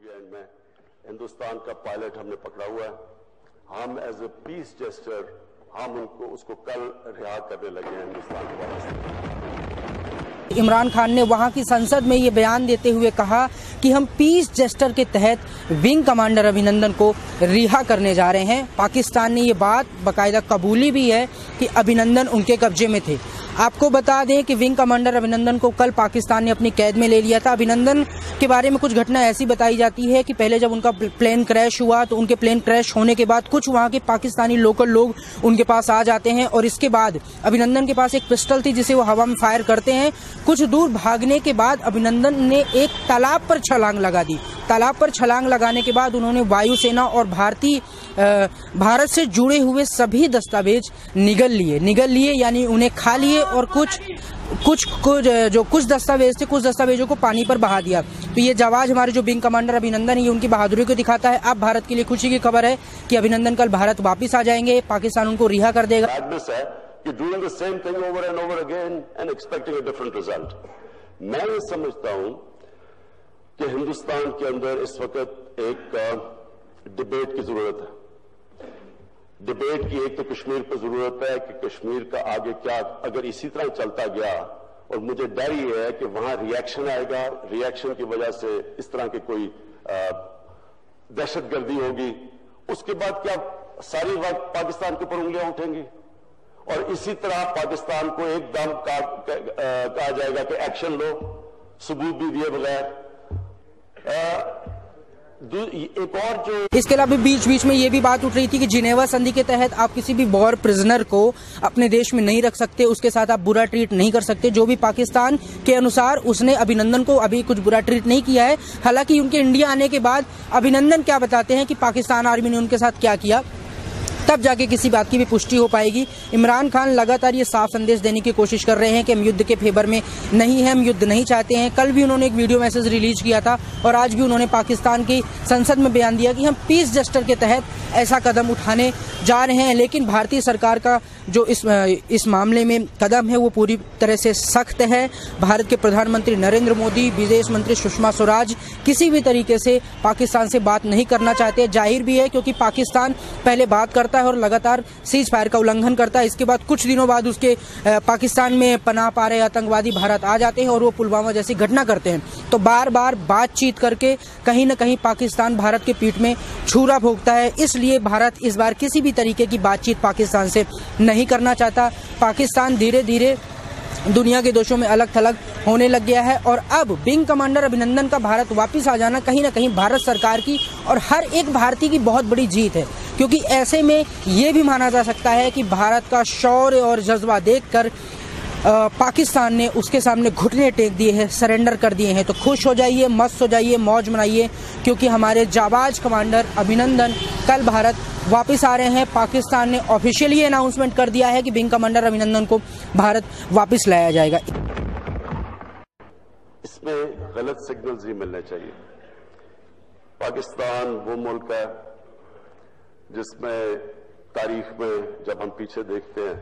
Weekend में हिंदुस्तान का pilot हमने पकड़ा हुआ है। हम एज ए पीस जेस्टर हम उसको कल रिहा करने लगे हैं हिंदुस्तान के वास्ते। इमरान खान ने वहां की संसद में ये बयान देते हुए कहा कि हम पीस जेस्टर के तहत विंग कमांडर अभिनंदन को रिहा करने जा रहे हैं। पाकिस्तान ने ये बात बाकायदा कबूली भी है कि अभिनंदन उनके कब्जे में थे। आपको बता दें कि विंग कमांडर अभिनंदन को कल पाकिस्तान ने अपनी कैद में ले लिया था। अभिनंदन के बारे में कुछ घटना ऐसी बताई जाती है कि पहले जब उनका प्लेन क्रैश हुआ तो उनके प्लेन क्रैश होने के बाद कुछ वहां के पाकिस्तानी लोकल लोग उनके पास आ जाते हैं और इसके बाद अभिनंदन के पास एक पिस्टल थी जिसे वो हवा में फायर करते हैं। कुछ दूर भागने के बाद अभिनंदन ने एक तालाब पर छलांग लगा दी। तालाब पर छलांग लगाने के बाद उन्होंने वायुसेना और भारत से जुड़े हुए सभी दस्तावेज निगल लिए यानी उन्हें खा लिए और कुछ दस्तावेज थे, कुछ दस्तावेजों को पानी पर बहा दिया। तो ये जवाब हमारे जो विंग कमांडर अभिनंदन है ये उनकी बहादुरी को दिखाता है। अब भारत के लिए खुशी की खबर है कि अभिनंदन कल भारत वापिस आ जाएंगे, पाकिस्तान उनको रिहा कर देगा। मैं ये समझता हूं कि हिंदुस्तान के अंदर इस वक्त एक डिबेट की जरूरत है। डिबेट की एक तो कश्मीर पर जरूरत है कि कश्मीर का आगे क्या, अगर इसी तरह चलता गया और मुझे डर ये है कि वहां रिएक्शन आएगा, रिएक्शन की वजह से इस तरह की कोई दहशतगर्दी होगी, उसके बाद क्या सारी वक्त पाकिस्तान के ऊपर उंगलियां उठेंगी और इसी तरह पाकिस्तान को एकदम कहा जाएगा कि एक्शन लो, सबूत भी दिए बगैर। एक और जो इसके अलावा बीच बीच में ये भी बात उठ रही थी कि जिनेवा संधि के तहत आप किसी भी वॉर प्रिजनर को अपने देश में नहीं रख सकते, उसके साथ आप बुरा ट्रीट नहीं कर सकते। जो भी पाकिस्तान के अनुसार उसने अभिनंदन को अभी कुछ बुरा ट्रीट नहीं किया है। हालांकि उनके इंडिया आने के बाद अभिनंदन क्या बताते हैं कि पाकिस्तान आर्मी ने उनके साथ क्या किया, तब जाके किसी बात की भी पुष्टि हो पाएगी। इमरान खान लगातार ये साफ संदेश देने की कोशिश कर रहे हैं कि हम युद्ध के फेवर में नहीं हैं, हम युद्ध नहीं चाहते हैं। कल भी उन्होंने एक वीडियो मैसेज रिलीज किया था और आज भी उन्होंने पाकिस्तान की संसद में बयान दिया कि हम पीस जेस्टर के तहत ऐसा कदम उठाने जा रहे हैं। लेकिन भारतीय सरकार का जो इस मामले में कदम है वो पूरी तरह से सख्त है। भारत के प्रधानमंत्री नरेंद्र मोदी, विदेश मंत्री सुषमा स्वराज किसी भी तरीके से पाकिस्तान से बात नहीं करना चाहते। जाहिर भी है क्योंकि पाकिस्तान पहले बात करता है और लगातार सीज फायर का उल्लंघन करता है। इसके बाद कुछ दिनों बाद उसके पाकिस्तान में पनाह पा रहे आतंकवादी भारत आ जाते हैं और वो पुलवामा जैसी घटना करते हैं। तो बार बार बातचीत करके कहीं न कहीं पाकिस्तान भारत के पीठ में छुरा भोगता है। इसलिए भारत इस बार किसी भी तरीके की बातचीत पाकिस्तान से नहीं करना चाहता। पाकिस्तान धीरे धीरे दुनिया के देशों में अलग थलग होने लग गया है और अब विंग कमांडर अभिनंदन का भारत वापस आ जाना कहीं ना कहीं भारत सरकार की और हर एक भारतीय की बहुत बड़ी जीत है। क्योंकि ऐसे में ये भी माना जा सकता है कि भारत का शौर्य और जज्बा देखकर पाकिस्तान ने उसके सामने घुटने टेक दिए हैं, सरेंडर कर दिए हैं। तो खुश हो जाइए, मस्त हो जाइए, मौज मनाइए क्योंकि हमारे जाबाज कमांडर अभिनंदन कल भारत वापस आ रहे हैं। पाकिस्तान ने ऑफिशियली अनाउंसमेंट कर दिया है कि विंग कमांडर अभिनंदन को भारत वापस लाया जाएगा। इसमें गलत सिग्नल्स ही मिलने चाहिए। पाकिस्तान वो मुल्क है जिसमें तारीख में जब हम पीछे देखते हैं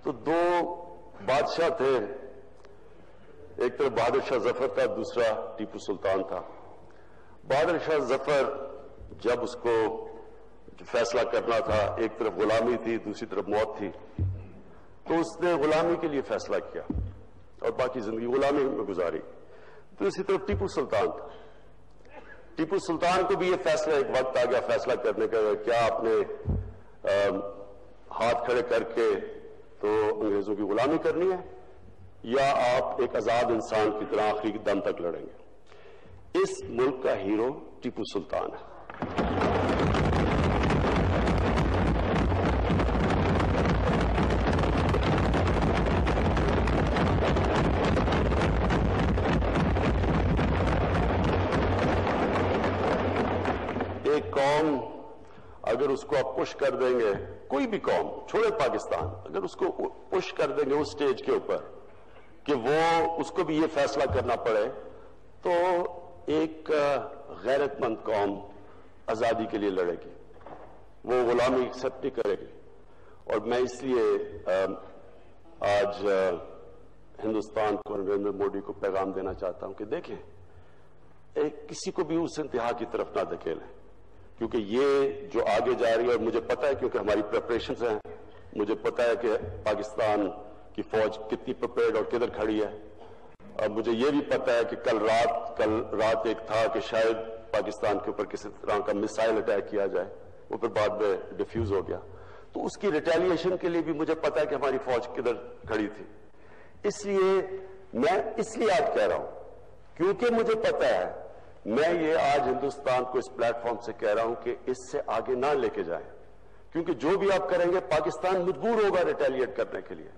तो दो बादशाह थे, एक तरफ बहादुर शाह जफर था, दूसरा टीपू सुल्तान था। बहादुर शाह जफर जब उसको फैसला करना था, एक तरफ गुलामी थी, दूसरी तरफ मौत थी, तो उसने गुलामी के लिए फैसला किया और बाकी जिंदगी गुलामी में गुजारी। दूसरी तरफ टीपू सुल्तान था। टीपू सुल्तान को भी ये फैसला, एक वक्त आ गया फैसला करने का, क्या आपने हाथ खड़े करके तो अंग्रेजों की गुलामी करनी है या आप एक आजाद इंसान की तरह आखिरी दम तक लड़ेंगे। इस मुल्क का हीरो टीपू सुल्तान है। एक कौम अगर उसको आप पुश कर देंगे, कोई भी कौम छोड़े पाकिस्तान, अगर उसको पुश कर देंगे उस स्टेज के ऊपर कि वो उसको भी ये फैसला करना पड़े, तो एक गैरतमंद कौम आजादी के लिए लड़ेगी, वो गुलामी एक्सेप्ट नहीं करेगी। और मैं इसलिए आज हिंदुस्तान को, नरेंद्र मोदी को पैगाम देना चाहता हूं कि देखें, किसी को भी उस इंतहा की तरफ ना धकेलें, क्योंकि ये जो आगे जा रही है, और मुझे पता है क्योंकि हमारी प्रिपरेशंस हैं, मुझे पता है कि पाकिस्तान की फौज कितनी प्रिपेयर्ड और किधर खड़ी है। अब मुझे ये भी पता है कि कल रात एक था कि शायद पाकिस्तान के ऊपर किसी तरह का मिसाइल अटैक किया जाए, वो फिर बाद में डिफ्यूज हो गया। तो उसकी रिटेलिएशन के लिए भी मुझे पता है कि हमारी फौज किधर खड़ी थी। इसलिए मैं आज कह रहा हूं, क्योंकि मुझे पता है, मैं ये आज हिंदुस्तान को इस प्लेटफॉर्म से कह रहा हूं कि इससे आगे ना लेके जाएं, क्योंकि जो भी आप करेंगे पाकिस्तान मजबूर होगा रिटेलिएट करने के लिए।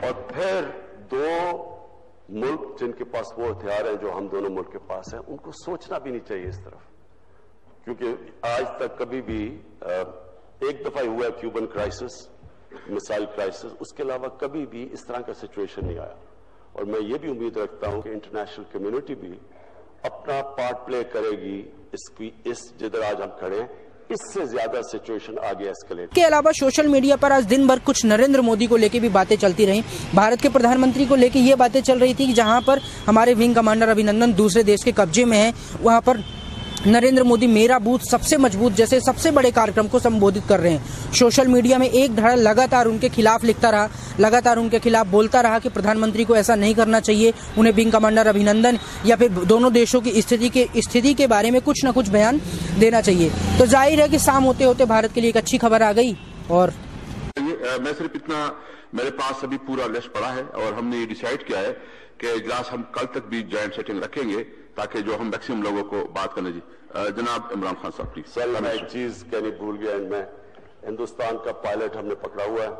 और फिर दो मुल्क जिनके पास वो हथियार हैं जो हम दोनों मुल्क के पास हैं, उनको सोचना भी नहीं चाहिए इस तरफ, क्योंकि आज तक कभी भी एक दफा हुआ है क्यूबन क्राइसिस, मिसाइल क्राइसिस, उसके अलावा कभी भी इस तरह का सिचुएशन नहीं आया। और मैं ये भी उम्मीद रखता हूं कि इंटरनेशनल कम्युनिटी भी अपना पार्ट प्ले करेगी इस जिधर आज हम खड़े हैं, इससे ज्यादा सिचुएशन आगे एस्केलेट। के अलावा सोशल मीडिया पर आज दिन भर कुछ नरेंद्र मोदी को लेके भी बातें चलती रहीं। भारत के प्रधानमंत्री को लेके ये बातें चल रही थी कि जहां पर हमारे विंग कमांडर अभिनंदन दूसरे देश के कब्जे में है, वहां पर नरेंद्र मोदी मेरा बूथ सबसे मजबूत जैसे सबसे बड़े कार्यक्रम को संबोधित कर रहे हैं। सोशल मीडिया में एक धड़ा लगातार उनके खिलाफ लिखता रहा, लगातार उनके खिलाफ बोलता रहा कि प्रधानमंत्री को ऐसा नहीं करना चाहिए, उन्हें विंग कमांडर अभिनंदन या फिर दोनों देशों की स्थिति के बारे में कुछ न कुछ बयान देना चाहिए। तो जाहिर है कि शाम होते होते भारत के लिए एक अच्छी खबर आ गई। और मैं सिर्फ इतना, मेरे पास अभी पूरा लिस्ट पड़ा है और हमने ये डिसाइड किया है कि इजलास हम कल तक भी जॉइंट सेटिंग रखेंगे ताकि जो हम मैक्सिमम लोगों को बात करने जी। जनाब इमरान खान साहब प्लीज। सर मैं एक चीज कहनी भूल गया, मैं हिंदुस्तान का पायलट हमने पकड़ा हुआ है,